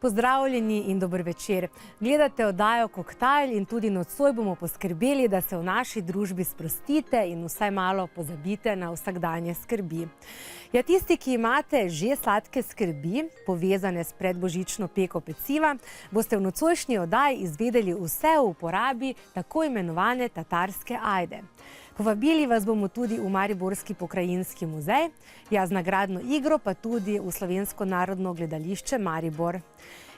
Pozdravljeni in dober večer. Gledate oddajo Koktajl in tudi nocoj bomo poskrbeli, da se v naši družbi sprostite in vsaj malo pozabite na vsakdanje skrbi. Ja, tisti, ki imate že sladke skrbi, povezane s predbožično peko peciva, boste v nocojšnji oddaji izvedeli vse o uporabi tako imenovane tatarske ajde. Povabili vas bomo tudi v Mariborski pokrajinski muzej, ja, z nagradno igro pa tudi v Slovensko narodno gledališče Maribor.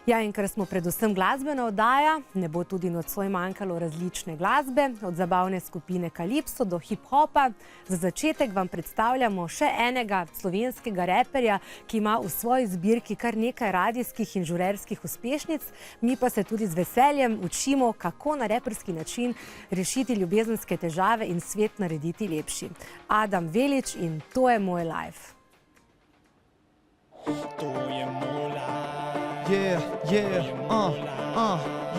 Ja, in ker smo predvsem glasbena oddaja, ne bo tudi nocoj manjkalo različne glasbe, od zabavne skupine Kalipso do hip-hopa. Za začetek vam predstavljamo še enega slovenskega reperja, ki ima v svoji zbirki kar nekaj radijskih in žurerskih uspešnic. Mi pa se tudi z veseljem učimo, kako na reperski način rešiti ljubezenske težave in svet narediti lepši. Adam Velič in To je moj life. To je moj life. Yeah, yeah,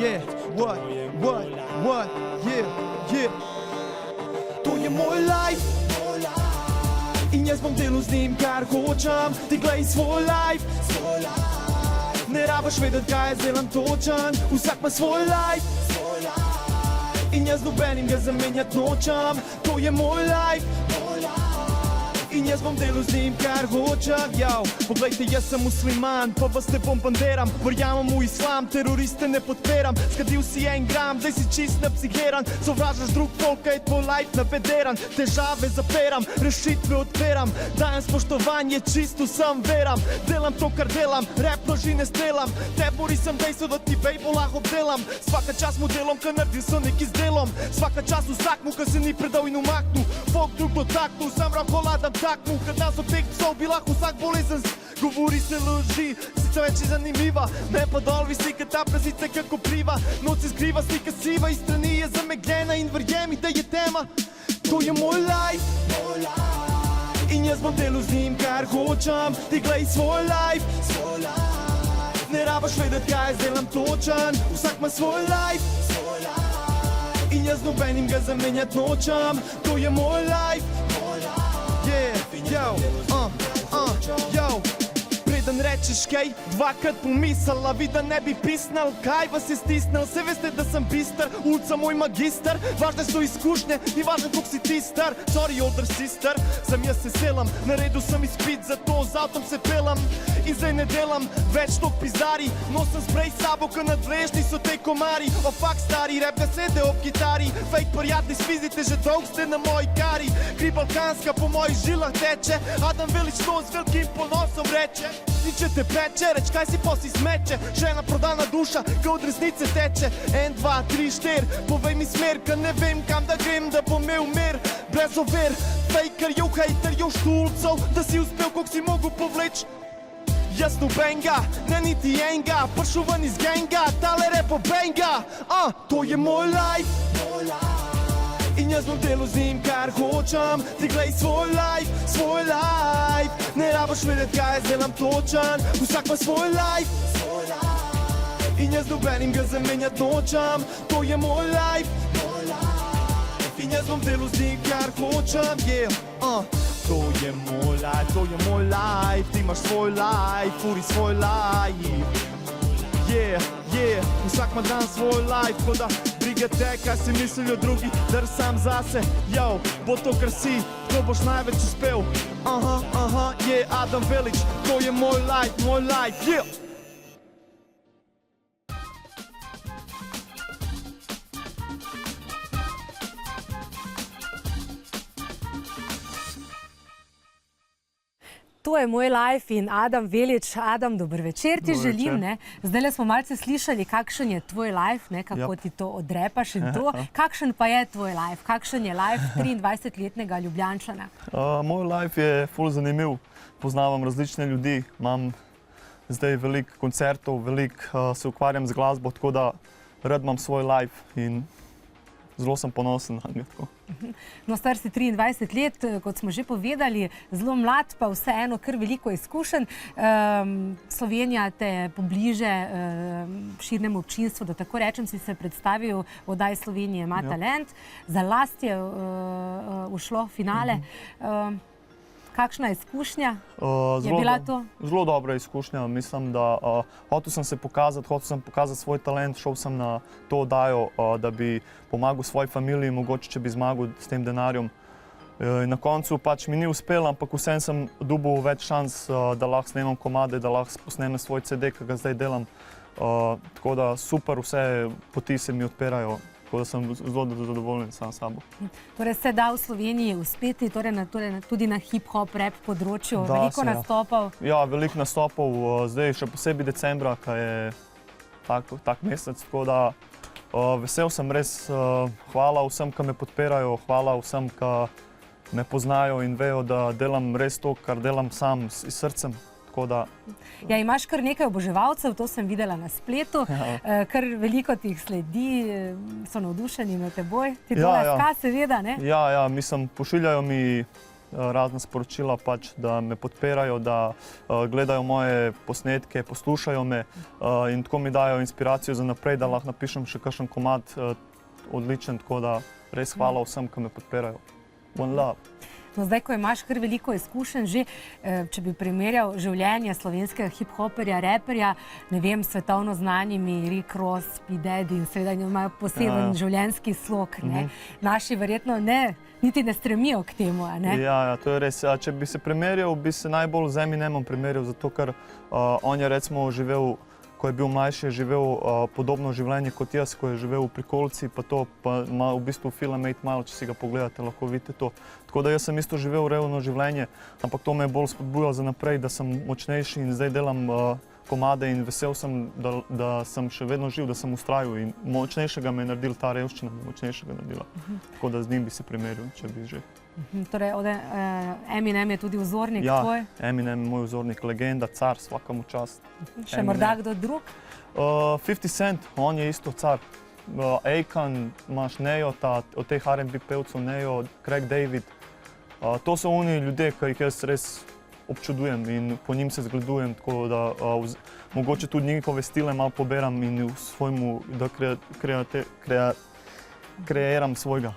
yeah, what, yeah. To je moj life in jaz bom delal z njim, kar hočem. Ti glej svoj life, ne rabiš vedeti, kaj je zelan točen. Vsak ima svoj life in jaz nobenim ga zamenjati nočem. To je moj life in jaz bom delal z njim, kar hočem. Poglejte, jaz sem musliman, pa vas ne bom banderam. Verjamem v islam, teroriste ne podpiram. Skadil si 1 gram, zdaj si čist napsihiran. Sovražaš drug folk, je tvoj life navederan. Težave zaperam, rešitve odpiram. Dajem spoštovanje, čisto vsem veram. Delam to, kar delam, rap nožine strelam. Tebori sem dejstvo, da ti bejbo lahko obdelam. Svaka čas mu delom, kar naredil sem neki z delom. Svaka čas vsakmu, kar se ni predal in umaknul. Folk drug dotaknul, sam roko ladam takmu. Kad nas od teh psov bi lahko vsak bolezen. Govori se loži, sicer več je zanimiva. Ne pa dol visi, kad ta prazica kako pliva. Noč se skriva, slika siva iz strani je zamegljena. In verjemi, da je tema. To je moj life in jaz bom delal z njim, kar hočem. Ti glej svoj life, ne rabiš vedeti, kaj je zelam točen. Vsak ima svoj life in jaz nobenim ga zamenjati nočem. To je moj life. Yeah, yo. Preden rečeš kaj, dvakrat pomisla, vi da ne bi pisnal, kaj vas je stisnal. Se veste, da sem bister, ulica moj magister. Važne so izkušnje, ni važno, koliko si ti star. Sorry, older sister, sem jaz se selam. Naredil sem izpit, zato z avtom se pelam. In zdaj ne delam več tok pizdari. Nosim sprej sabo, ko nadležni so te komari. O fakt stari, rap ga sede ob kitari. Fake prijatelj spizite, že dolg ste na moji kari. Kri balkanska po mojih žilah teče. Adam Velič to z velikim ponosom reče. Niče te peče, reč kaj si posi smeče. Žena prodana duša, ko od resnice teče. 1, 2, 3, 4, povej mi smer, ka ne vem kam da grem, da bom imel mir. Brez over, fejker jo, hejter jo štulcov, da si uspel, koliko si mogu povleč. Jaz nobenga, ne niti enga, prišel ven iz genga, tale repo benga. To je moj life in jaz bom delal z njim, kar hočem. Ti glej svoj life, ne rabiš vedeti, kaj je zelam točen. Vsak ima svoj life in jaz nobenim ga zamenjati nočem. To je moj life in jaz bom delal z njim, kar hočem. To je moj life, ti imaš svoj life, furi svoj life. Yeah, vsak ima dan svoj life, ko da briga te, kaj si mislijo drugi, dar sam zase. Bo to, kar si, to boš največ uspel. Adam Velič, to je moj life, yeah. To je moj life in Adam Velič. Adam, dober večer ti želim. Zdaj smo malce slišali, kakšen je tvoj life, kako ti to odrepaš in to. Kakšen pa je tvoj life? Kakšen je life 23-letnega Ljubljančana? Moj life je ful zanimiv. Poznavam različne ljudi, imam zdaj veliko koncertov, veliko se ukvarjam z glasbo, tako da rad imam svoj life in zelo sem ponosen na njega. No, star si 23 let, kot smo že povedali, zelo mlad, pa vseeno kar veliko izkušenj. Slovenija te pobliže širnemu občinstvu, da tako rečem, si se predstavil v oddaji Slovenije ima talent. Za last je ušlo finale. Kakšna izkušnja je Zelo bila do- to? Zelo dobra izkušnja. Mislim, da hotel sem se pokazati, hotel sem pokazati svoj talent, šel sem na to oddajo, da bi pomagal svoji familiji, mogoče če bi zmagal s tem denarjem. In na koncu pač mi ni uspelo, ampak vsem sem dobil več šans, da lahko snemam komade, da lahko posnemem svoj CD, ki ga zdaj delam. Tako da super, vse poti se mi odpirajo. Tako da sem zelo zadovoljen sam s sabo. Torej se da v Sloveniji uspeti, tudi na hip-hop, rap področju, Da veliko se, ja. nastopov. Ja, veliko nastopov, zdaj še posebej decembra, ki je tak mesec, tako da vesel sem res. Hvala vsem, ki me podpirajo, hvala vsem, ki me poznajo in vejo, da delam res to, kar delam sam s srcem. Tako da, Ja, imaš kar nekaj oboževalcev, to sem videla na spletu, kar veliko ti jih sledi, so navdušeni nad teboj. Ti to Ja. laska, seveda, ne? ja, mislim, pošiljajo mi razna sporočila, pač, da me podpirajo, da gledajo moje posnetke, poslušajo me in tako mi dajo inspiracijo za naprej, da lahko napišem še kakšen komad odličen. Tako da res hvala vsem, ki me podpirajo. One love. No, zdaj, ko imaš kar veliko izkušenj, že če bi primerjal življenje slovenskega hip-hoperja, reperja, ne vem, svetovno znanimi, Rick Ross, P. Daddy in seveda imajo poseben življenjski slog. Ne? Naši verjetno niti ne stremijo k temu. A ne? Ja, to je res. Če bi se primerjal, bi se najbolj z Eminemom primerjal, zato ker on je recimo živel, ko je bil mlajši, je živel podobno življenje kot jaz, ko je živel v prikolici, pa ima v bistvu film 8 Mile, če si ga pogledate, lahko vidite to. Tako da jaz sem isto živel revno življenje, ampak to me je bolj spodbujalo za naprej, da sem močnejši in zdaj delam komade in vesel sem, da sem še vedno živ, da sem vztrajal in močnejšega me je naredil ta revščina, močnejšega naredila. Tako da z njim bi se primerjal, če bi že. Torej, Eminem je tudi vzornik tvoj? Ja, Eminem je moj vzornik, legenda, car, svakemu čast. Še morda kdo drug? 50 Cent, on je isto car. Akon, imaš Nejo, od teh R&B pevcev, Nejo, Craig David. To so oni ljudje, ki jih jaz res občudujem in po njim se zgledujem, tako da mogoče tudi njihove stile malo poberam in v svojmu, da kreiram svojega.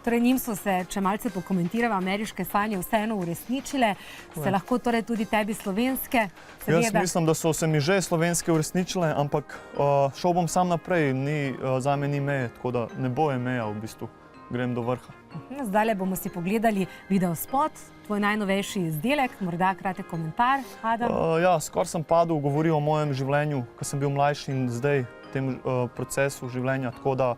Torej, njim so se, če malce pokomentirava, ameriške sanje vseeno uresničile, se lahko torej tudi tebi slovenske? Jaz mislim, da so se mi že slovenske uresničile, ampak šel bom sam naprej, zame ni meje, tako da ne bo je meja v bistvu, grem do vrha. Zdajle bomo si pogledali videospot, tvoj najnovejši izdelek, morda kratek komentar, Adam? Ja, skoraj sem padel, govori o mojem življenju, ko sem bil mlajši in zdaj v tem procesu življenja, tako da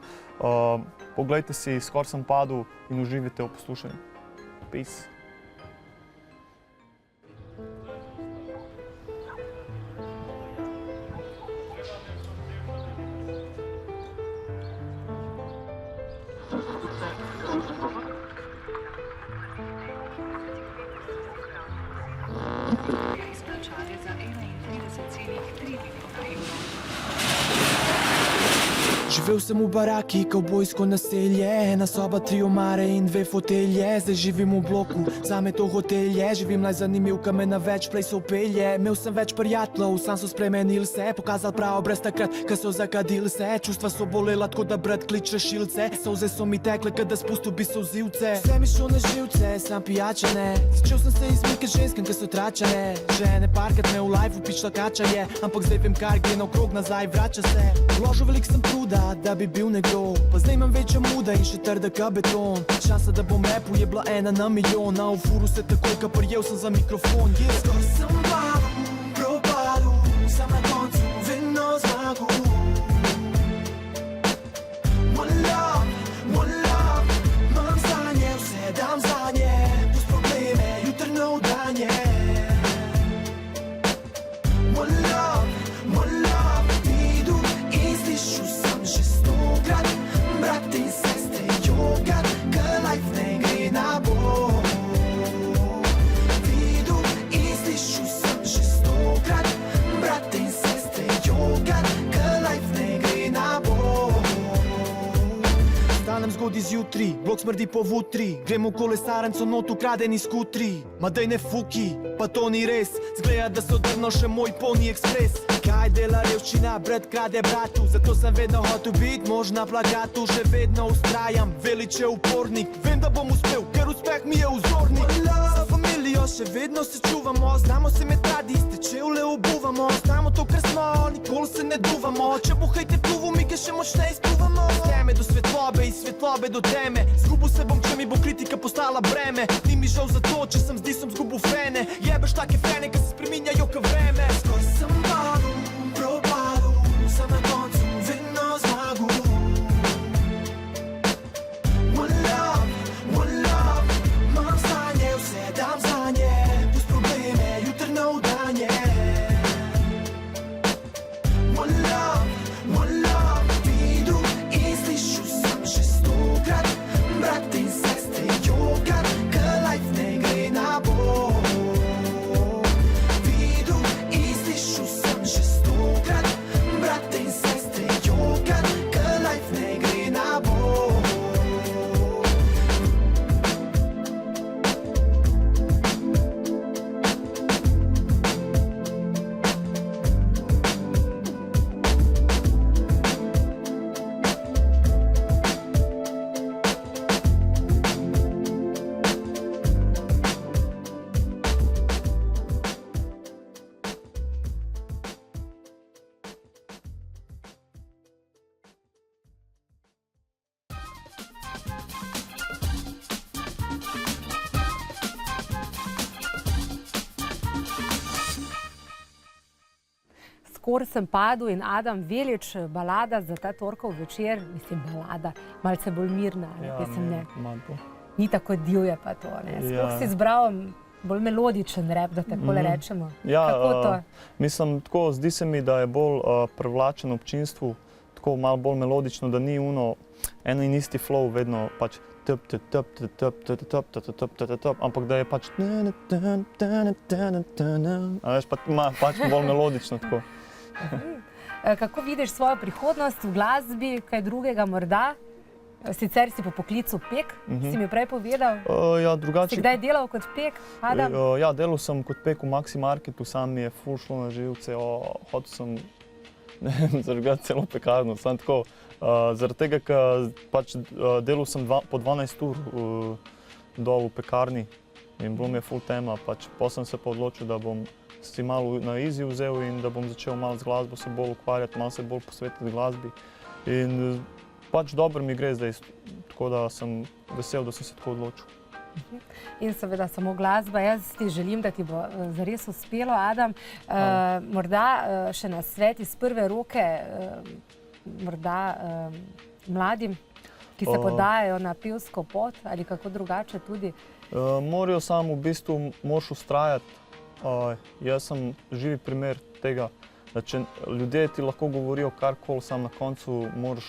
poglejte si, skoraj sem padel in uživite v poslušanju. Peace. Izplačali za 31,3 milijona evrov. Živel sem v baraki, kavbojsko naselje, ena soba, 3 omare in 2 fotelje. Zdaj živim v bloku, zame to hotelje, živim najzanimiv, ka me na več plejsov pelje. Imel sem več prijateljev, sam so spremenil se, pokazal prav brez takrat, ka so zakadil se. Čustva so bolela, tako da brat klič rešilce, solze so mi tekle, kada spustil bi solzivce. Vse mi šlo na živce, sam pijačane, začel sem se izmikati ženskem, ki so tračane. Žene parkrat me v live pičla kača je, ampak zdaj vem, kar gre naokrog nazaj, vrača se. Vložil velik sem truda, da bi bil nekdo, pa zdaj imam večja muda in še trda ka beton. Časa, da bom repu, je bila 1 na milijon, a v furu se takoj, ka prijel sem za mikrofon. Skoro sem padel, propadel, sam na koncu vedno zmagel. One love, imam zanje, vse dam zanje, pust probleme, jutrno vdanje. One love, vidu in slišu sem že 100krat, brate in sestre, jogat, ka life ne gre na bok. Vidu in slišu sem že 100krat, brate in sestre, jogat, ka life ne gre na bok. Stanem zgodaj zjutri, blok smrdi po vutri, grem v kolesarnico, not ukradeni skutri. Ma daj ne fuki, pa to ni res, zgleda, da so drno še moj Pony Express. Kaj dela revščina, brat krade bratu, zato sem vedno hotel biti mož na plakatu. Še vedno ustrajam, velič je upornik, vem, da bom uspel, ker uspeh mi je vzornik. Za familijo želijo, še vedno se čuvamo, znamo se med radi, iste čevlje obuvamo, znamo to, kar smo, nikoli se ne duvamo, če bo hejter pluvil, mi ga še močneje izpluvamo. Z teme do svetlobe, iz svetlobe do teme, zgubil se bom, če mi bo kritika postala breme, ni mi žal za to, če sem zdi, sem zgubil fene, jebeš take fene, ki se spreminjajo ka vreme. Skoj sem padel, propadel, sem na koncu vedno zmagal. One love, imam znanje, vse dam zanje, pust probleme, jutri nov dan je. One love, videl in slišal sem že 100-krat, brate in sestre, jokat, ke life ne gre na bolj. Videl in slišal sem že 100-krat, brate in sestre, jokat, ke life ne gre na bolj. Skor sem padel in Adam Velič, balada za ta torkov večer, mislim balada, malce bolj mirna, mislim, ne, malo to. ni tako divje pa to, ne. Sploh si izbral bolj melodičen rap, da takole rečemo. Ja, Kako to? mislim, tako, zdi se mi, da je bolj privlačen občinstvu, tako malo bolj melodično, da ni eno in isti flow vedno pač ampak da je pač a veš, pač bolj melodično tako. Kako vidiš svojo prihodnost v glasbi, kaj drugega morda? Sicer si po poklicu pek, si mi prej povedal. Ja, drugače... Si kdaj delal kot pek, Adam? Ja, delal sem kot pek v Maxi Marketu, sam mi je ful šlo na živce, hotel sem zažgati celo pekarno, samo tako. Zaradi tega, ker pač delal sem po 12 ur dol v pekarni in bilo mi je ful tema, pač potem sem se pa odločil, da bom si malo na easy vzel in da bom začel malo z glasbo se bolj ukvarjati, malo se bolj posvetiti glasbi. In pač dobro mi gre zdaj, tako da sem vesel, da sem se tako odločil. In seveda samo glasba. Jaz ti želim, da ti bo zares uspelo, Adam. Morda še nasvet iz prve roke, morda mladim, ki se podajajo na pevsko pot ali kako drugače tudi. Morajo samo v bistvu, moraš vztrajati. Jaz sem živi primer tega, da če ljudje ti lahko govorijo karkoli, samo na koncu moraš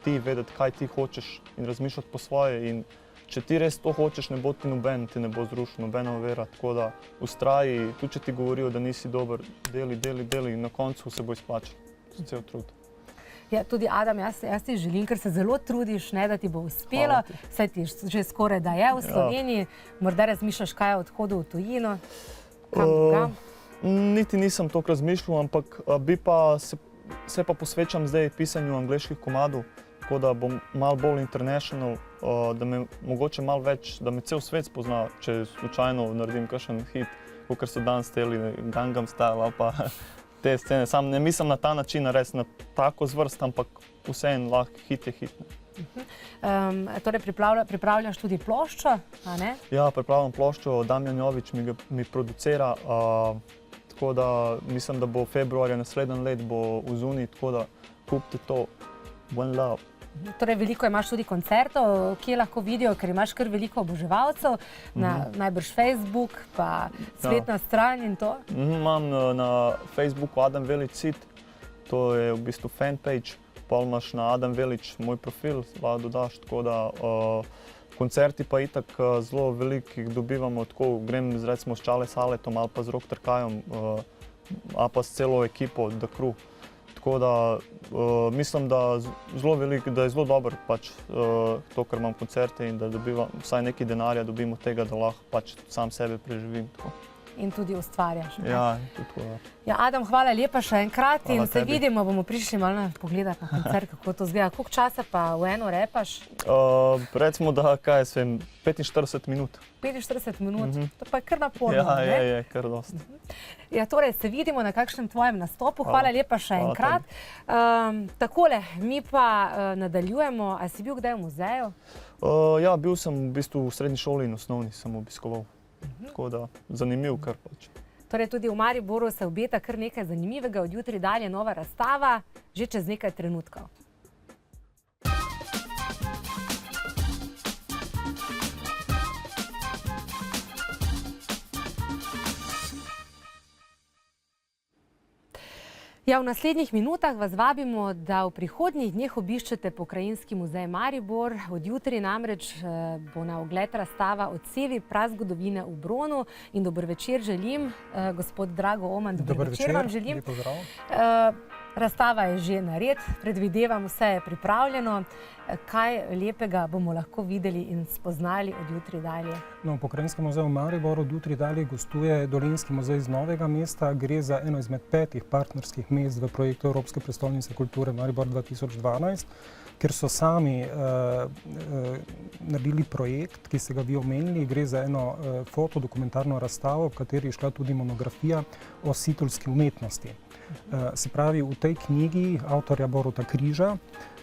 ti vedeti, kaj ti hočeš in razmišljati po svoje. In če ti res to hočeš, ne bo ti noben, ti ne bo zrušil, nobena ovira. Tako da vztraji, tudi če ti govorijo, da nisi dober, deli in na koncu se bo izplačal. Cel trud. Ja, tudi Adam, jaz ti želim, ker se zelo trudiš, da ti bo uspelo, saj ti že skoraj da je v Sloveniji, morda razmišljaš, kaj je odhodu v tujino, kam drugam? Niti nisem toliko razmišljal, ampak se pa posvečam zdaj pisanju angleških komadov, tako da bom malo bolj international, da me mogoče malo več, da me cel svet spozna, če slučajno naredim kakšen hit, kakor so danes teli Gangnam Style ali pa te scene. Sam ne mislim na ta način narediti, na tako zvrst, ampak vseeno lahko hit je hit. Torej pripravljaš tudi ploščo, a ne? Ja, pripravljam ploščo, Damjan Jović mi producira, tako da mislim, da bo februarja naslednji let bo v zuniji, tako da kupite to, One Love. Torej veliko imaš tudi koncertov, kje lahko vidijo, ker imaš kar veliko oboževalcev, najbrž Facebook, pa spletna stran in to? Imam na Facebooku Adam Velič Sit, to je v bistvu fanpage, pa imaš na Adam Velič moj profil, lahko dodaš, tako da koncerti pa itak zelo veliko jih dobivamo, tako grem recimo s Čale Saletom ali pa z Rock Trkajom, ali pa s celo ekipo The Crew. Tako da mislim, da je zelo dobro pač to, ker imam koncerte in da dobivam vsaj nekaj denarja, dobim od tega, da lahko pač sam sebe preživim. in tudi ustvarjaš. Ne? Ja, tako da. Ja, Adam, hvala lepa še enkrat Hvala in se tebi. vidimo, bomo prišli malo pogledati na koncert, kako to izgleda. Koliko časa pa v eno repaš? Recimo, da kaj jaz vem, 45 minut. 45 minut, to pa je kar naporno. Ja, ne? je, kar dosti. Ja, torej se vidimo na kakšnem tvojem nastopu. Hvala lepa še Hvala enkrat. Takole, mi pa nadaljujemo. A si bil kdaj v muzeju? Ja, bil sem v bistvu v srednji šoli in osnovni sem obiskoval. Tako da, zanimiv kar pač. Torej tudi v Mariboru se obeta kar nekaj zanimivega, od jutri dalje nova razstava, že čez nekaj trenutkov. Ja, v naslednjih minutah vas vabimo, da v prihodnjih dneh obiščete Pokrajinski muzej Maribor. Od jutri namreč bo na ogled razstava Odsevi prazgodovine v Bronu. In dober večer želim, gospod Drago Oman, dober večer vam želim. Lep pozdrav. Razstava je že nared, predvidevam, vse je pripravljeno. Kaj lepega bomo lahko videli in spoznali od jutri dalje? No, v Pokrajinskem muzeju Maribor od jutri dalje gostuje Dolenjski muzej iz Novega mesta. Gre za eno izmed 5 partnerskih mest v projektu Evropske prestolnice kulture Maribor 2012, ker so sami naredili projekt, ki ste ga vi omenili. Gre za eno fotodokumentarno razstavo, v kateri je šla tudi monografija o situlski umetnosti. Se pravi, v tej knjigi avtorja Boruta Križa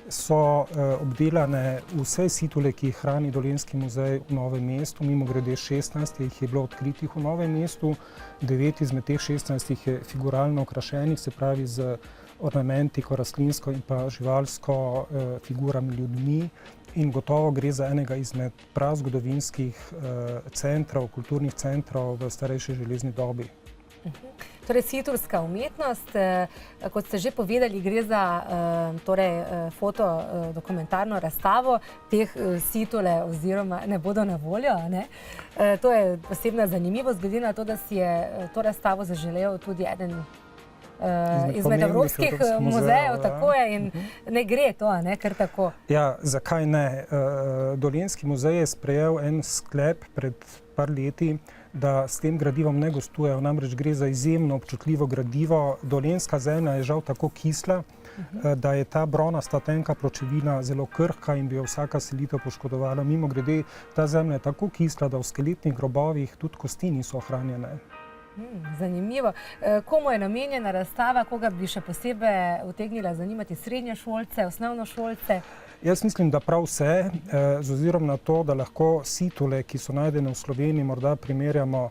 so obdelane vse situle, ki jih hrani Dolenjski muzej v Novem mestu. Mimogrede 16 jih je bilo odkritih v Novem mestu, 9 izmed teh 16 je figuralno okrašenih, se pravi z ornamentiko, rastlinsko in pa živalsko figurami ljudmi. In gotovo gre za enega izmed prazgodovinskih centrov, kulturnih centrov v starejši železni dobi. Torej, situlska umetnost, kot ste že povedali, gre za fotodokumentarno razstavo. Teh situle oziroma ne bodo na voljo, ne? To je posebna zanimivost, glede na to, da si je to razstavo zaželel tudi eden izmed evropskih muzejev, tako je, in ne gre to, ne, kar tako. Ja, zakaj ne? Dolenjski muzej je sprejel en sklep pred par leti, da s tem gradivom ne gostujejo, namreč gre za izjemno občutljivo gradivo. Dolenjska zemlja je žal tako kisla, da je ta bronasta tenka pločevina zelo krhka in bi jo vsaka selitev poškodovala. Mimogrede, ta zemlja je tako kisla, da v skeletnih grobovih tudi kosti niso ohranjene. Zanimivo. Komu je namenjena razstava, koga bi še posebej utegnila zanimati? Srednješolce, osnovnošolce? Jaz mislim, da prav vse, z ozirom na to, da lahko situle, ki so najdene v Sloveniji, morda primerjamo,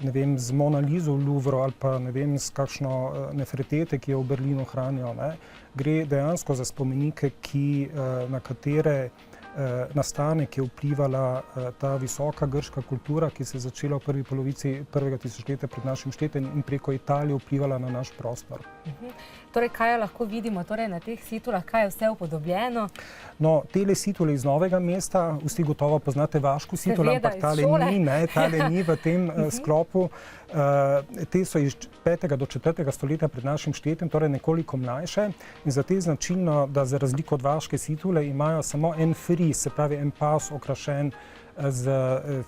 ne vem, z Mona Lizo v Louvru ali pa, ne vem, s kakšno Nefertete, ki jo v Berlinu hranijo, ne. Gre dejansko za spomenike, na katere nastanek je vplivala ta visoka grška kultura, ki se je začela v prvi polovici prvega tisočletja pred našim štetjem in preko Italije vplivala na naš prostor. Torej, kaj lahko vidimo na teh situlah, kaj je vse upodobljeno? No, tele situle iz Novega mesta, vsi gotovo poznate vaško situlo, ampak tale ni v tem sklopu. Te so iz 5. do 4. stoletja pred našim štetjem, torej nekoliko mlajše. In za te značilno, da za razliko od vaške situle imajo samo en fris, se pravi en pas okrašen z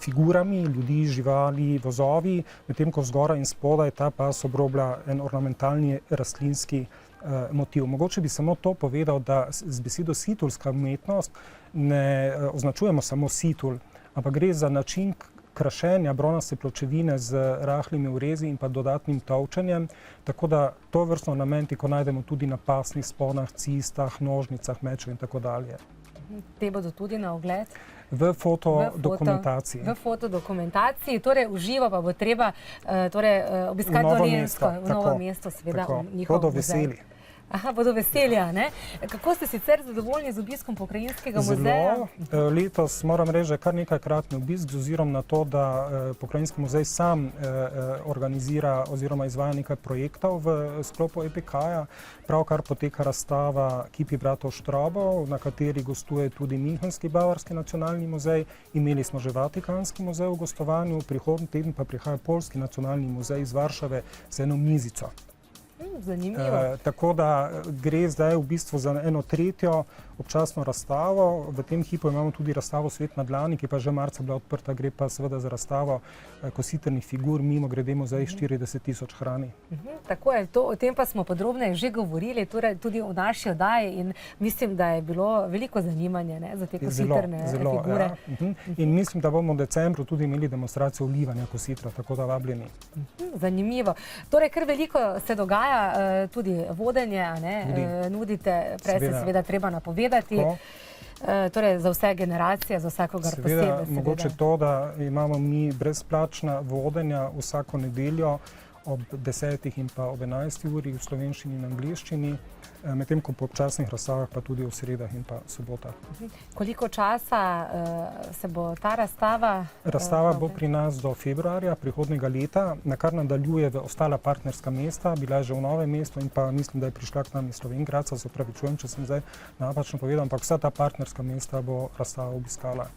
figurami ljudi, živali, vozovi, medtem ko zgoraj in spodaj ta pas obroblja en ornamentalni rastlinski motiv. Mogoče bi samo to povedal, da z besedo situlska umetnost ne označujemo samo situl, ampak gre za način krašenja bronaste pločevine z rahlimi urezi in pa dodatnim tolčenjem, tako da to vrstno ornamentiko najdemo tudi na pasnih sponah, cistah, nožnicah, mečev in tako dalje. Te bodo tudi na ogled? V fotodokumentaciji. V fotodokumentaciji, torej v živo pa bo treba obiskati Dolenjsko, v Novo mesto, seveda njihov muzej. Aha, bodo veseli, ne? Kako ste sicer zadovoljni z obiskom Pokrajinskega muzeja? Zelo. Letos moram reči, že kar nekajkratni obisk, z ozirom na to, da Pokrajinski muzej sam organizira oziroma izvaja nekaj projektov v sklopu EPK-ja. Pravkar poteka razstava Kipi bratov Štrobov, na kateri gostuje tudi Münchenski bavarski nacionalni muzej. Imeli smo že Vatikanski muzej v gostovanju, prihodnji teden pa prihaja Poljski nacionalni muzej iz Varšave z eno mizico. Zanimivo. Tako da gre zdaj v bistvu za eno tretjo občasno razstavo. V tem hipu imamo tudi razstavo Svet na dlani, ki pa že marca bila odprta, gre pa seveda za razstavo kositelnih figur, mimo grede muzej 40.000 hrani. Tako je, o tem pa smo podrobneje že govorili, torej tudi v naši oddaji in mislim, da je bilo veliko zanimanja za te kositerne figure. Ja. In mislim, da bomo v decembru tudi imeli demonstracijo vlivanja kositra, tako da vabljeni. Zanimivo. Torej, kar veliko se dogaja, tudi vodenje, nudite, prej se seveda treba napovedati. Torej, za vse generacije, za vsakogar posebej. Mogoče to, da imamo mi brezplačna vodenja vsako nedeljo ob 10. in pa ob 11. uri v slovenščini in angleščini, medtem ko po občasnih razstavah pa tudi v sredah in pa sobotah. Koliko časa se bo ta razstava? Razstava bo pri nas do februarja prihodnjega leta, na kar nadaljuje v ostala partnerska mesta, bila je že v Novem mestu in pa mislim, da je prišla k nam iz Slovenj Gradca, se opravičujem, če sem zdaj napačno povedal, ampak vsa ta partnerska mesta bo razstava obiskala.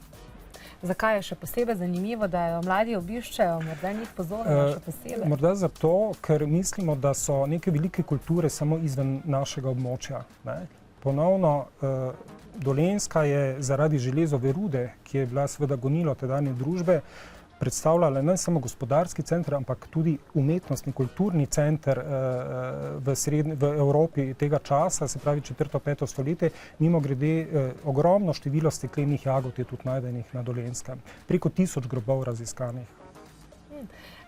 Zakaj je še posebej zanimivo, da jo mladi obiščejo, morda njih pozorno še posebej? Morda zato, ker mislimo, da so neke velike kulture samo izven našega območja. Ponovno, Dolenjska je zaradi železove rude, ki je bila seveda gonilo tedanje družbe, predstavljala ne samo gospodarski center, ampak tudi umetnostni, kulturni center v Evropi tega časa, se pravi 4. 5. stoletje. Mimo grede, ogromno število steklenih jagod je tudi najdenih na Dolenjskem. Preko 1000 grobov raziskanih.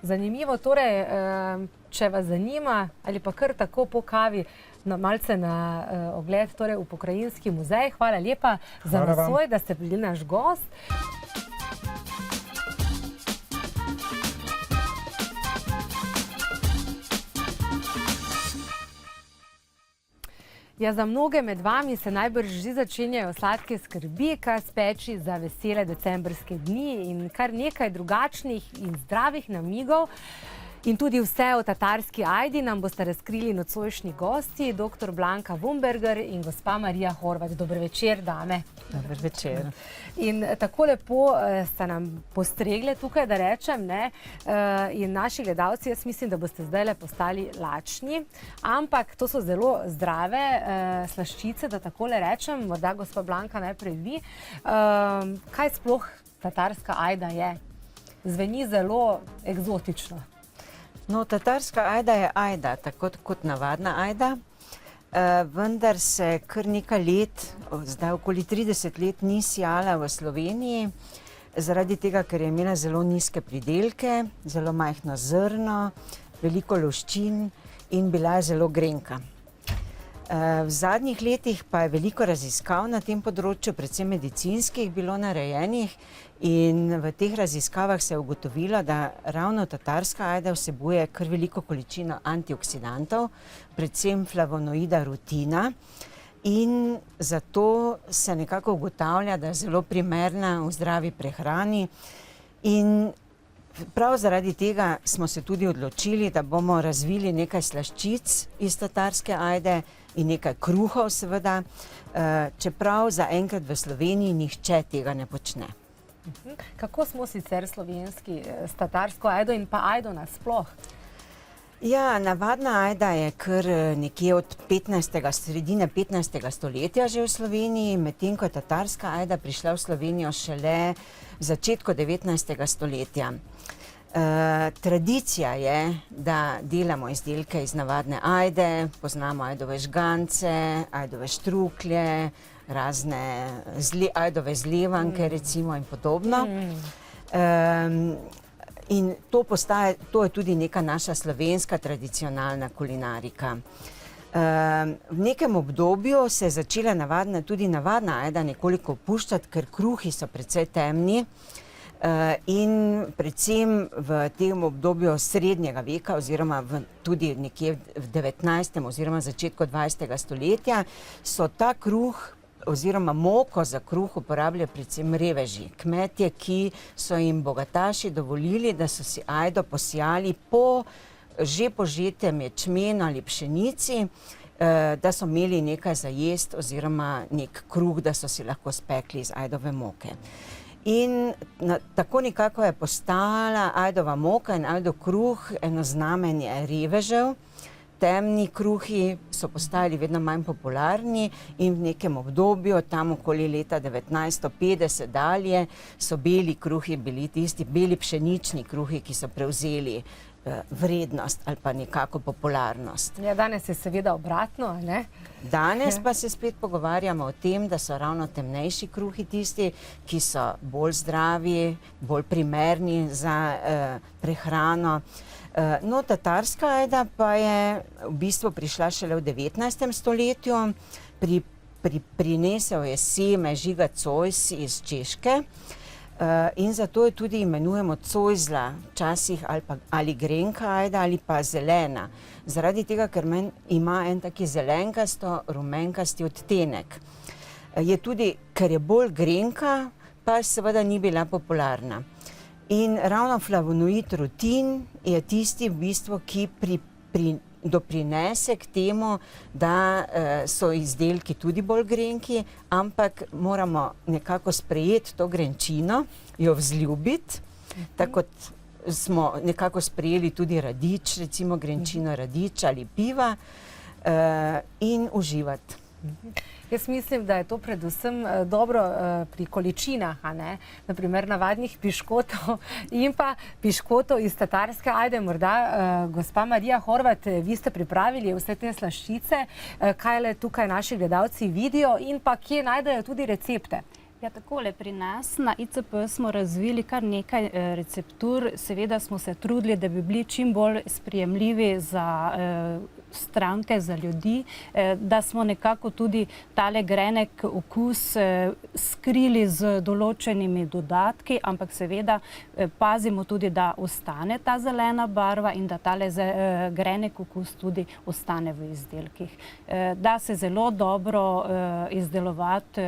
Zanimivo, torej, če vas zanima, ali pa kar tako po kavi, malce na ogled torej v Pokrajinski muzej. Hvala lepa za nocoj, da ste bili naš gost. Ja, za mnoge med vami se najbrž že začenjajo sladke skrbi, kar speči za vesele decembrske dni in kar nekaj drugačnih in zdravih namigov. In tudi vse o tatarski ajdi nam boste razkrili nocojšnji gosti, dr. Blanka Vomberger in gospa Marija Horvat. Dober večer, dame. Dober večer. In tako lepo sta nam postregle tukaj, da rečem, in naši gledalci, jaz mislim, da boste zdaj postali lačni, ampak to so zelo zdrave slaščice, da takole rečem, morda gospa Blanka najprej vi. Kaj sploh tatarska ajda je? Zveni zelo eksotično. No, tatarska ajda je ajda, tako kot navadna ajda, vendar se kar nekaj let, zdaj okoli 30 let, ni sijala v Sloveniji, zaradi tega, ker je imela zelo nizke pridelke, zelo majhno zrno, veliko luščin in bila je zelo grenka. V zadnjih letih pa je veliko raziskav na tem področju, predvsem medicinskih, bilo narejenih in v teh raziskavah se je ugotovilo, da ravno tatarska ajda vsebuje kar veliko količino antioksidantov, predvsem flavonoida rutina, in zato se nekako ugotavlja, da je zelo primerna v zdravi prehrani. In prav zaradi tega smo se tudi odločili, da bomo razvili nekaj slaščic iz tatarske ajde in nekaj kruhov seveda, čeprav zaenkrat v Sloveniji nihče tega ne počne. Kako smo sicer slovenski s tatarsko ajdo in pa ajdo nasploh? Ja, navadna ajda je kar nekje od sredine 15. stoletja že v Sloveniji, medtem ko je tatarska ajda prišla v Slovenijo šele v začetku 19. stoletja. Tradicija je, da delamo izdelke iz navadne ajde, poznamo ajdove žgance, ajdove štruklje, razne ajdove zlevanke recimo in podobno. In to je tudi neka naša slovenska tradicionalna kulinarika. V nekem obdobju se je začela tudi navadna ajda nekoliko opuščati, ker kruhi so precej temni in predvsem v tem obdobju srednjega veka oziroma tudi nekje v 19. oziroma začetku 20. stoletja so ta kruh oziroma moko za kruh uporabljajo predvsem reveži, kmetje, ki so jim bogataši dovolili, da so si ajdo posijali po že požetem ječmenu ali pšenici, da so imeli nekaj za jest oziroma nek kruh, da so si lahko spekli iz ajdove moke. In tako nekako je postala ajdova moka in ajdov kruh eno znamenje revežev, temni kruhi so postajali vedno manj popularni in v nekem obdobju, tam okoli leta 1950 dalje, so beli kruhi bili tisti, beli pšenični kruhi, ki so prevzeli vrednost ali pa nekako popularnost. Ja, danes je seveda obratno, ne? Danes pa se spet pogovarjamo o tem, da so ravno temnejši kruhi tisti, ki so bolj zdravi, bolj primerni za prehrano. No, tatarska ajda pa je v bistvu prišla šele v 19. stoletju. Prinesel je seme Žiga Zois iz Češke. In zato jo tudi imenujemo cojzla, včasih ali grenka ajda ali pa zelena. Zaradi tega, ker ima en taki zelenkasto, rumenkasti odtenek. Je tudi, ker je bolj grenka, pa seveda ni bila popularna. In ravno flavonoid rutin je tisti v bistvu, ki doprinese k temu, da so izdelki tudi bolj grenki, ampak moramo nekako sprejeti to grenčino, jo vzljubiti, tako kot smo nekako sprejeli tudi radič, recimo grenčino radič ali piva, in uživati. Jaz mislim, da je to predvsem dobro pri količinah, a ne? Naprimer navadnih piškotov in pa piškotov iz tatarske ajde. Morda, gospa Marija Horvat, vi ste pripravili vse te slaščice, kaj le tukaj naši gledalci vidijo in pa kje najdejo tudi recepte? Ja, takole, pri nas na ICP smo razvili kar nekaj receptur. Seveda smo se trudili, da bi bili čim bolj sprejemljivi za stranke, za ljudi, da smo nekako tudi tale grenek okus skrili z določenimi dodatki, ampak seveda pazimo tudi, da ostane ta zelena barva in da tale grenek okus tudi ostane v izdelkih. Da se zelo dobro izdelovati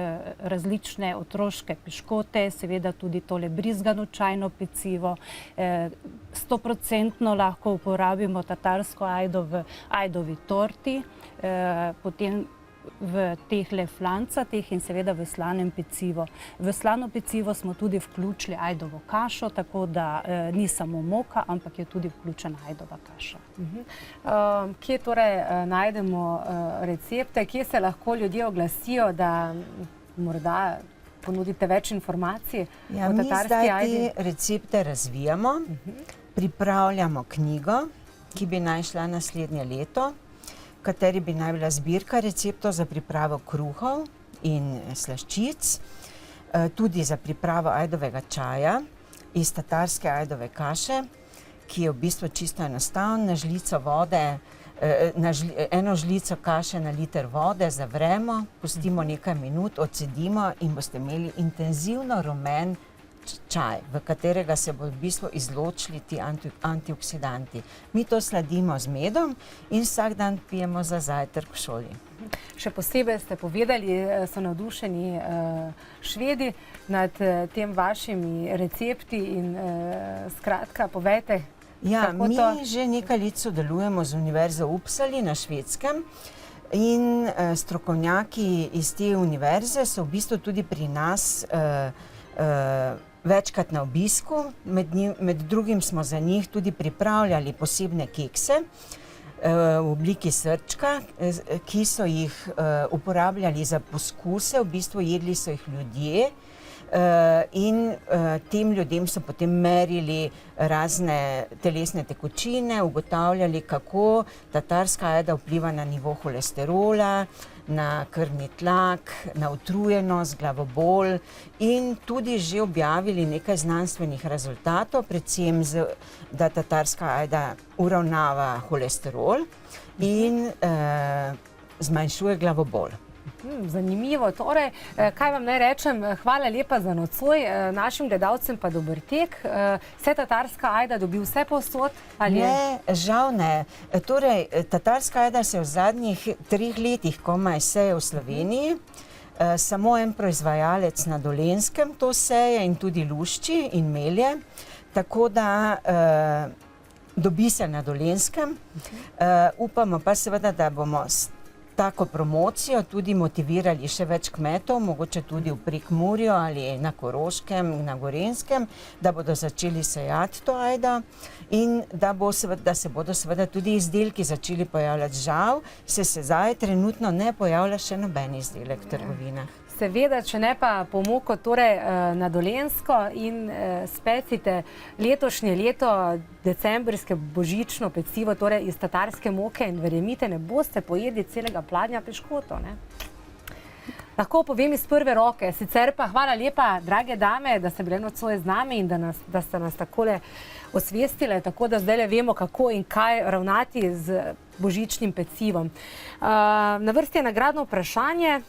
različne otroške piškote, seveda tudi tole brizgano čajno pecivo. 100% lahko uporabimo tatarsko ajdo v ajdovi torti, potem v tehle flancatih in seveda v slanem pecivu. V slano pecivo smo tudi vključili ajdovo kašo, tako da ni samo moka, ampak je tudi vključena ajdova kaša. Kje torej najdemo recepte, kje se lahko ljudje oglasijo, da morda ponudite več informacij o tatarski ajdi? Mi zdaj te recepte razvijamo, pripravljamo knjigo, ki bi naj šla naslednje leto, v kateri bi naj bila zbirka receptov za pripravo kruhov in slaščic, tudi za pripravo ajdovega čaja iz tatarske ajdove kaše, ki je v bistvu čisto enostavna. Na žlico vode, eno žlico kaše na liter vode zavremo, pustimo nekaj minut, odcedimo in boste imeli intenzivno rumen čaj, v katerega se bo v bistvu izločili ti antioksidanti. Mi to sladimo z medom in vsak dan pijemo za zajtrk v šoli. Še posebej ste povedali, so navdušeni Švedi nad tem vašimi recepti in skratka, povejte, ja, kako to? Mi že nekaj let sodelujemo z Univerzo v Uppsali na Švedskem in strokovnjaki iz te univerze so v bistvu tudi pri nas večkrat na obisku. Med drugim smo za njih tudi pripravljali posebne kekse v obliki srčka, ki so jih uporabljali za poskuse, v bistvu jedli so jih ljudje in tem ljudem so potem merili razne telesne tekočine, ugotavljali, kako tatarska ajda vpliva na nivo holesterola, na krvni tlak, na utrujenost, glavobol in tudi že objavili nekaj znanstvenih rezultatov, predvsem, da tatarska ajda uravnava holesterol in zmanjšuje glavobol. Zanimivo. Torej, kaj vam naj rečem, hvala lepa za nocoj, našim gledalcem pa dober tek. Se tatarska ajda dobi vse povsod? Ne, žal ne. Torej, tatarska ajda se v zadnjih 3 letih komaj seje v Sloveniji. Samo en proizvajalec na Dolenjskem to seje in tudi lušči in melje. Tako da dobi se na Dolenjskem. Upamo pa seveda, da bomo tako promocijo tudi motivirali še več kmetov, mogoče tudi v Prekmurju ali na Koroškem, na Gorenjskem, da bodo začeli sejati to ajdo in da se bodo seveda tudi izdelki začeli pojavljati. Žal se zdaj trenutno ne pojavlja še noben izdelek v trgovinah. Seveda, če ne pa pomoko torej na Dolenjsko in specite letošnje leto, decembrske božično pecivo, torej iz tatarske moke in verjemite, ne boste pojedli celega pladnja piškotov, ne? Lahko povem iz prve roke, sicer pa hvala lepa, drage dame, da ste bile nocoj z nami in da ste nas takole osvestile, tako da zdaj vemo, kako in kaj ravnati z božičnim pecivom. Na vrsti je nagradno vprašanje.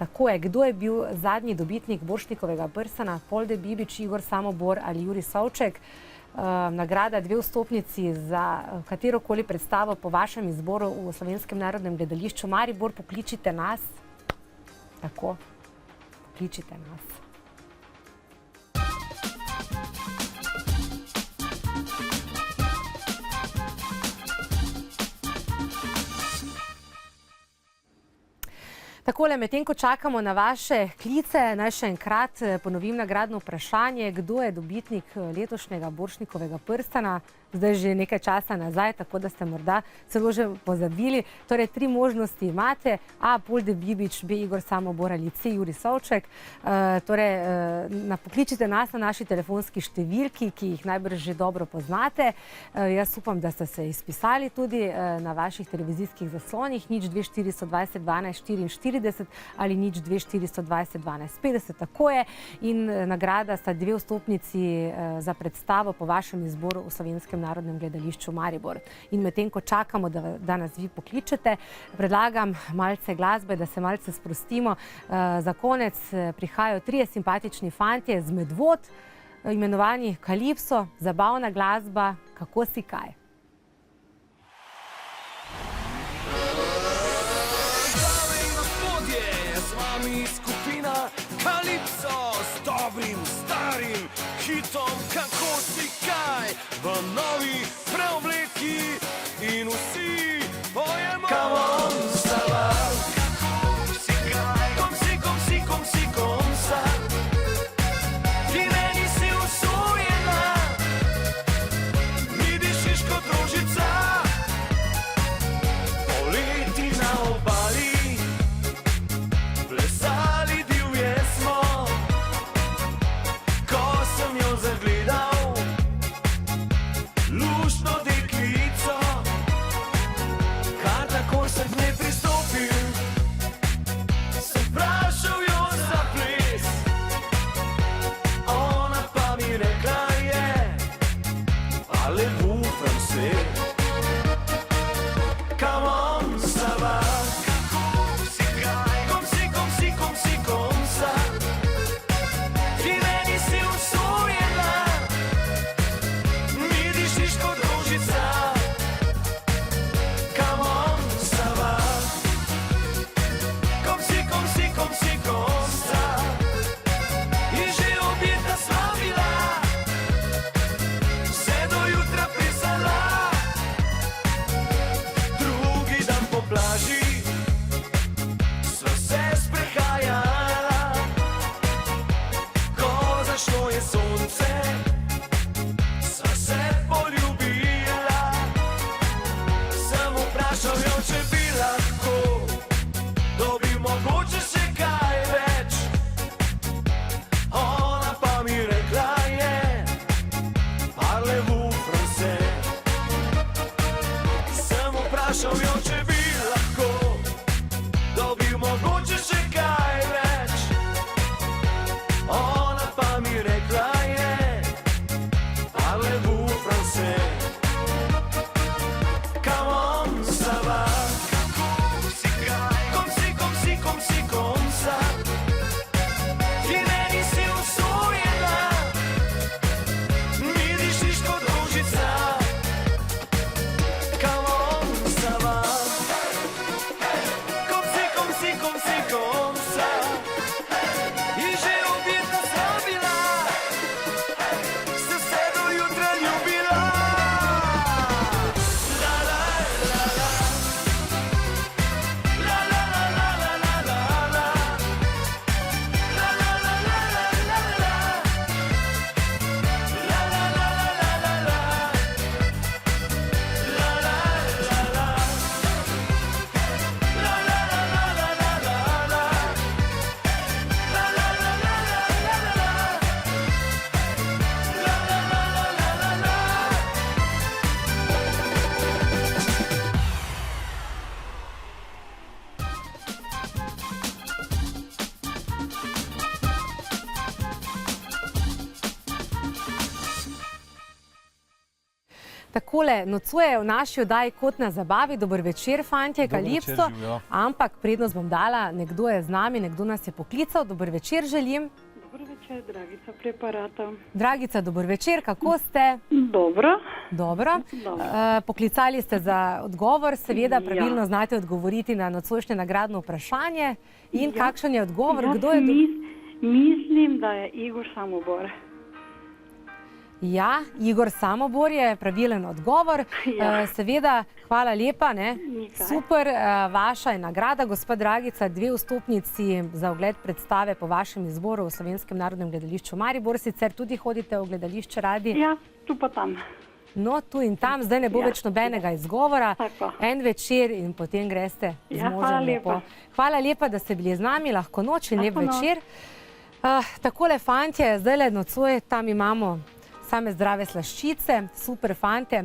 Tako je, kdo je bil zadnji dobitnik Borštnikovega prsana, Polde Bibič, Igor Samobor ali Jurij Savček? Nagrada 2 vstopnici za katerokoli predstavo po vašem izboru v Slovenskem narodnem gledališču Maribor. Pokličite nas. Tako, pokličite nas. Takole, medtem ko čakamo na vaše klice, naj še enkrat ponovim nagradno vprašanje, kdo je dobitnik letošnjega Borštnikovega prstana. Zdaj že nekaj časa nazaj, tako da ste morda celo že pozabili. Torej, 3 možnosti imate. A. Polde Bibič, B. Igor Samobor ali C. Jurij Savček. Torej, pokličite nas na naši telefonski številki, ki jih najbrž že dobro poznate. Jaz upam, da ste se izpisali tudi na vaših televizijskih zaslonih. 02 420 12 44 ali 02 420 12 50. Tako je. In nagrada sta 2 vstopnici za predstavo po vašem izboru v Slovenskem narodnem gledališču Maribor. In medtem, ko čakamo, da nas vi pokličete, predlagam malce glasbe, da se malce sprostimo. Za konec prihajajo 3 simpatični fantje z Medvod, imenovani Kalipso, zabavna glasba, kako si kaj. Dame in gospodje, z vami skupina Kalipso s dobrim starim hitom Kako si kaj v novi preobleki in vsi pojemo Come on, Sava, kako si kaj, kom sa, ti meni si usujena, mi dišiš kot rožica, poleti na obali, plesali divje smo, ko sem jo zagledal, Takole nocuje v naši oddaji Kot na zabavi. Dober večer, fantje, Kalipso. Ampak prednost bom dala, nekdo je z nami, nekdo nas je poklical. Dober večer želim. Dober večer, Dragica Preparata. Dragica, dober večer, kako ste? Dobro. Dobro. Poklicali ste za odgovor, seveda pravilno znate odgovoriti na nocojšnje nagradno vprašanje. In kakšen je odgovor? Kdo je Mislim, da je Igor Samobor. Ja, Igor Samobor je pravilen odgovor. Seveda, hvala lepa. Super, vaša je nagrada, gospa Dragica, 2 vstopnici za ogled predstave po vašem izboru v Slovenskem narodnem gledališču Maribor. Sicer tudi hodite v gledališče radi? Ja, tu pa tam. No, tu in tam, zdaj ne bo več nobenega izgovora. En večer in potem greste z možem lepo. Hvala lepa, da ste bili z nami, lahko noč in lep večer. Takole fantje, zdaj le nocoj, tam imamo same zdrave slaščice, super fante,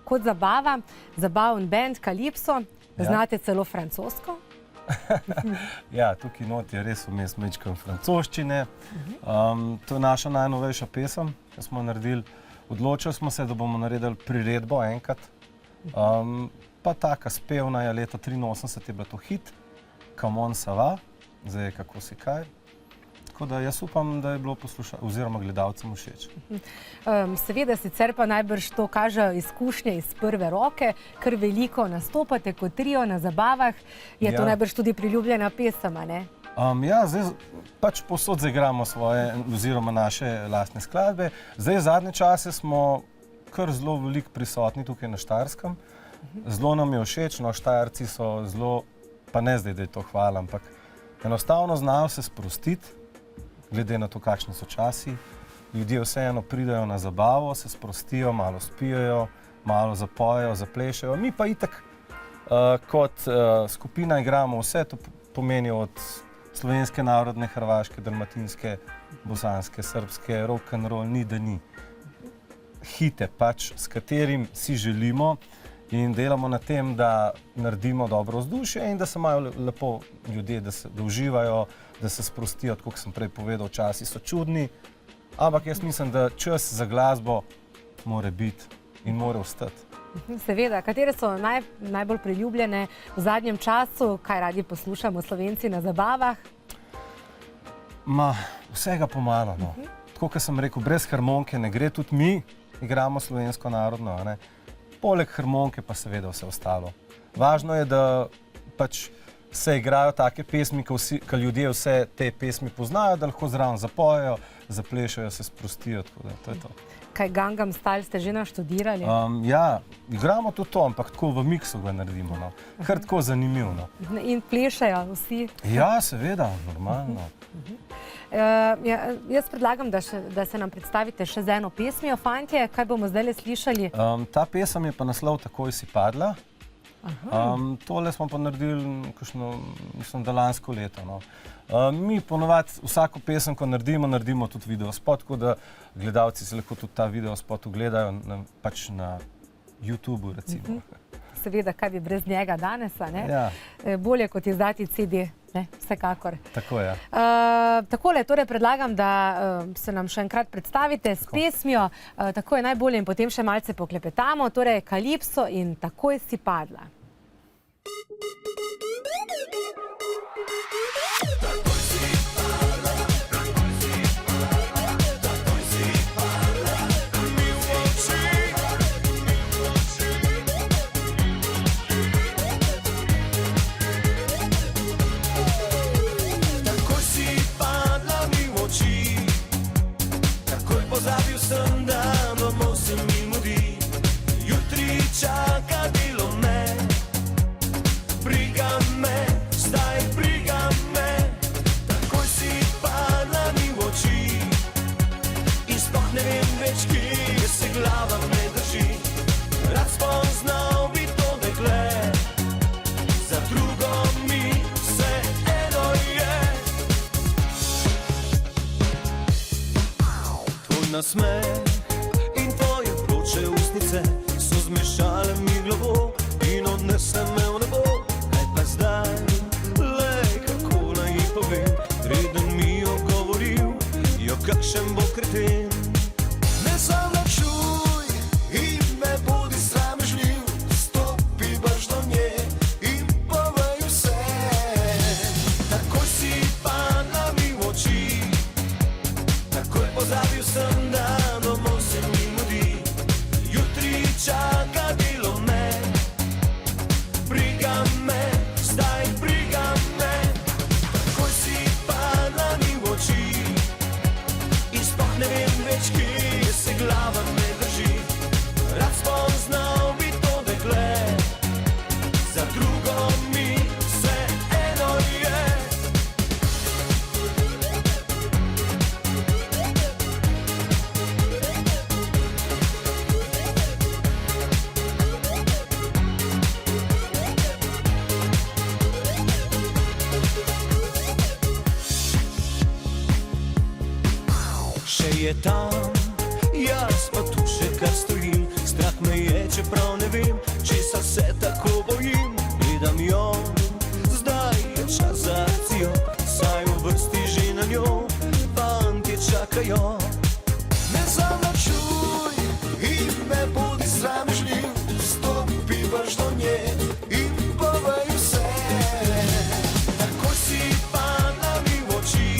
Kot zabava, zabaven band Kalipso, znate celo francosko? Ja, tukaj not je res vmes mečkam francoščine. To je naša najnovejša pesem, ki smo naredili. Odločili smo se, da bomo naredili priredbo enkrat. Pa taka spevna je leta 83 je bila to hit, Come on, ça va, zdaj je Kako si kaj. Tako da jaz upam, da je bilo oziroma gledalcem všeč. Seveda, sicer pa najbrž to kažejo izkušnje iz prve roke, ker veliko nastopate kot trio na zabavah. Je to najbrž tudi priljubljena pesem, ne? Ja, zdaj pač povsod zaigramo svoje oziroma naše lastne skladbe. Zdaj zadnje čase smo kar zelo veliko prisotni tukaj na Štajerskem. Zelo nam je všeč, no Štajerci so zelo, pa ne zdaj, da je to hvala, ampak enostavno znajo se sprostiti, glede na to, kakšni so časi. Ljudje vseeno pridejo na zabavo, se sprostijo, malo spijejo, malo zapojejo, zaplešejo. Mi pa itak kot skupina igramo vse, to pomeni od slovenske narodne, hrvaške, dalmatinske, bosanske, srbske, rock'n'roll, ni da ni. Hite pač, s katerim si želimo in delamo na tem, da naredimo dobro vzdušje in da se imajo lepo ljudje, da uživajo, da se sprostijo, tako kot sem prej povedal, časi so čudni, ampak jaz mislim, da čas za glasbo mora biti in mora ostati. Seveda, katere so najbolj priljubljene v zadnjem času, kaj radi poslušamo Slovenci na zabavah? Vsega pomalo, no. Tako, kot sem rekel, brez harmonike ne gre, tudi mi igramo slovensko narodno, ne. Poleg harmonike pa seveda vse ostalo. Važno je, da pač se igrajo take pesmi, ko ljudje vse te pesmi poznajo, da lahko zraven zapojejo, zaplešajo, se sprostijo, tako da to je to. Kaj Gangnam Style ste že naštudirali? Ja, igramo tudi to, ampak tako v miksu ga naredimo, no. Kar tako zanimivo. In plešajo vsi? Ja, seveda, normalno. Jaz predlagam, da se nam predstavite še z eno pesmijo, fantje. Kaj bomo zdaj slišali? Ta pesem je pa naslov Takoj si padla. Tole smo pa naredili, mislim, da lansko leto. Mi ponovadi vsako pesem, ko naredimo tudi videospot, tako da gledalci se lahko tudi ta videospot ogledajo pač na YouTubeu, recimo. Seveda, kaj bi brez njega danes, ne? Ja. Bolje kot izdati CD, ne? Vsekakor. Tako je. Takole, torej predlagam, da se nam še enkrat predstavite s pesmijo, tako je najbolje in potem še malce poklepetamo, torej Kalipso in Takoj si padla. Pozabil sem, da domov se mi mudi, jutri čaka delo me. Briga me, zdaj briga me, takoj si padla mi v oči. In sploh ne vem več, kje se glava me drži. Rad spoznal bi to dekle, za drugo mi vseeno je. Nasmeh in tvoje vroče ustnice so zmešale mi glavo in odnese me v nebo. Kaj pa zdaj, le kako naj ji povem, preden mi jo govoril, jo kakšen bo kreten. Ne sam načuj in me bodi večki, se glava ne drži. Rad spoznal bi to dekle, za drugo mi vse eno je. Še je tam, jaz pa tu še kar stojim. Strah me je, čeprav ne vem, česa se tako bojim. Gledam jo, zdaj je čas za akcijo, saj v vrsti že na njo fantje čakajo. Ne zamlčuj in me bodi sramežljiv, stopi brž do nje in povej vse. Takoj si padla mi v oči,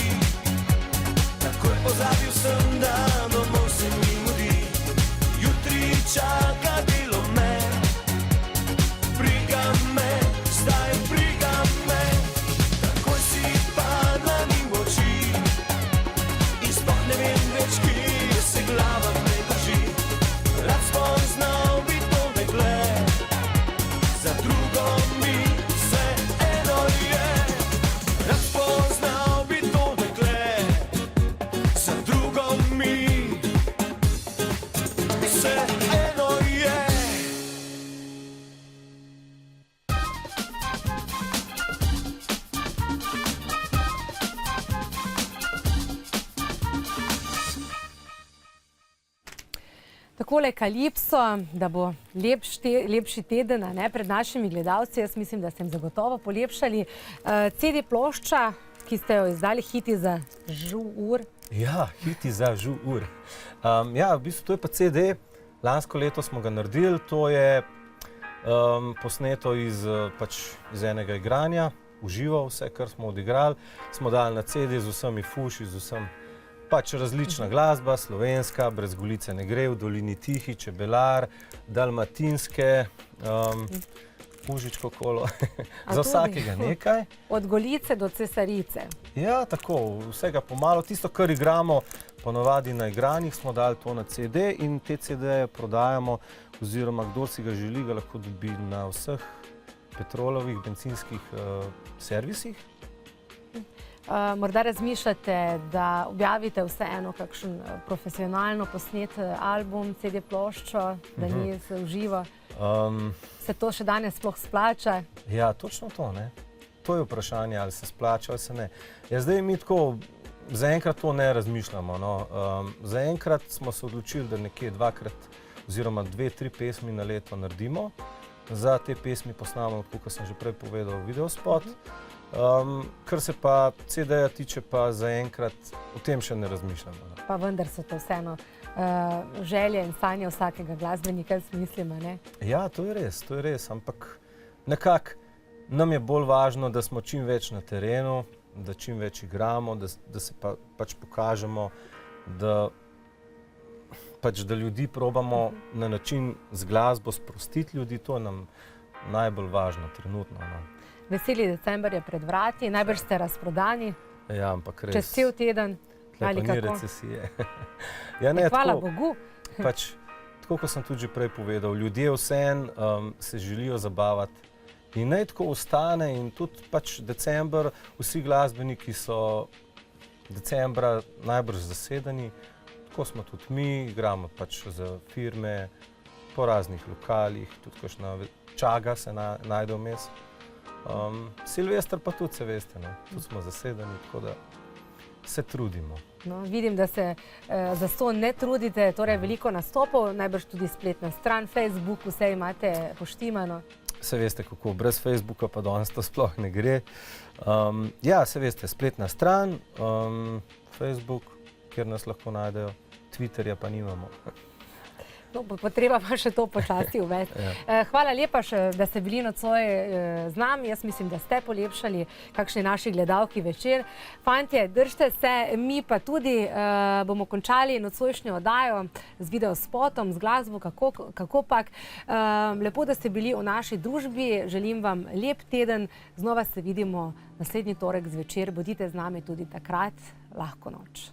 takoj pozabil sem, da domov se mi mudi. Jutri čaka delo me, briga me, zdaj briga me. Takoj si padla mi v oči in sploh ne vem več, kje se glava ne drži. Rad spoznal bi to dekle, za drugo mi vse eno je. Rad spoznal bi to dekle, za drugo mi vse eno je. Takole Kalipso, da bo lepši teden, a ne, pred našimi gledalci. Jaz mislim, da ste jim zagotovo polepšali. CD plošča, ki ste jo izdali, Hiti za žur. Ja, Hiti za žur. Ja, v bistvu to je pa CD. Lansko leto smo ga naredili. To je posneto iz enega igranja, uživo vse, kar smo odigrali. Smo dali na CD z vsemi fuši, z vsem različna glasba, slovenska, Brez Golice ne gre, V dolini tihi, Čebelar, dalmatinske, Pužičko kolo, za vsakega nekaj. Od Golice do Cesarice. Ja, tako, vsega pomalo. Tisto, kar igramo, ponovadi na igranjih, smo dali to na CD in te CD-je prodajamo, oziroma kdor si ga želi, ga lahko dobi na vseh petrolovih, bencinskih servisih. Morda razmišljate, da objavite vseeno kakšen profesionalno posnet album, CD ploščo, da ni se uživa. Se to še danes sploh splača? Ja, točno to, ne. To je vprašanje, ali se splača ali se ne. Ja, zdaj mi tako zaenkrat to ne razmišljamo, no. Zaenkrat smo se odločili, da nekje dvakrat oziroma 2-3 pesmi na leto naredimo. Za te pesmi posnamemo, tako kot sem že prej povedal, videospot. Kar se pa CD-ja tiče, pa zaenkrat o tem še ne razmišljamo. Pa vendar so to vseeno želje in sanje vsakega glasbenika, mislim, ne? Ja, to je res, ampak nekako nam je bolj važno, da smo čim več na terenu, da čim več igramo, da se pač pokažemo, da ljudi probamo na način z glasbo sprostiti ljudi, to je nam najbolj važno trenutno. Veseli december je pred vrati, najbrž ste razprodani. Ja, ampak res. Čez cel teden. Tle pa ni recesije. Ja, ne, hvala Bogu. Tako, kot sem tudi že prej povedal, ljudje vseeno se želijo zabavati in naj tako ostane in tudi december, vsi glasbeniki so decembra najbrž zasedeni, tako smo tudi mi, igramo za firme, po raznih lokalih, tudi kakšna čaga se najde vmes. Silvester pa tudi se veste, tudi smo zasedeni, tako da se trudimo. No, vidim, da se zastonj ne trudite, torej veliko nastopov, najbrž tudi spletna stran, Facebook, vse imate poštimano. Se veste kako, brez Facebooka pa danes to sploh ne gre. Ja, se veste, spletna stran, Facebook, kjer nas lahko najdejo, Twitterja pa nimamo. No, potreba pa še to počasi uvesti. Hvala lepa, da ste bili nocoj z nami. Jaz mislim, da ste polepšali kakšni naši gledalki večer. Fantje, držite se, mi pa tudi bomo končali nocojšnjo oddajo z videospotom, z glasbo, kakopak. Lepo, da ste bili v naši družbi. Želim vam lep teden. Znova se vidimo naslednji torek zvečer. Bodite z nami tudi takrat. Lahko noč.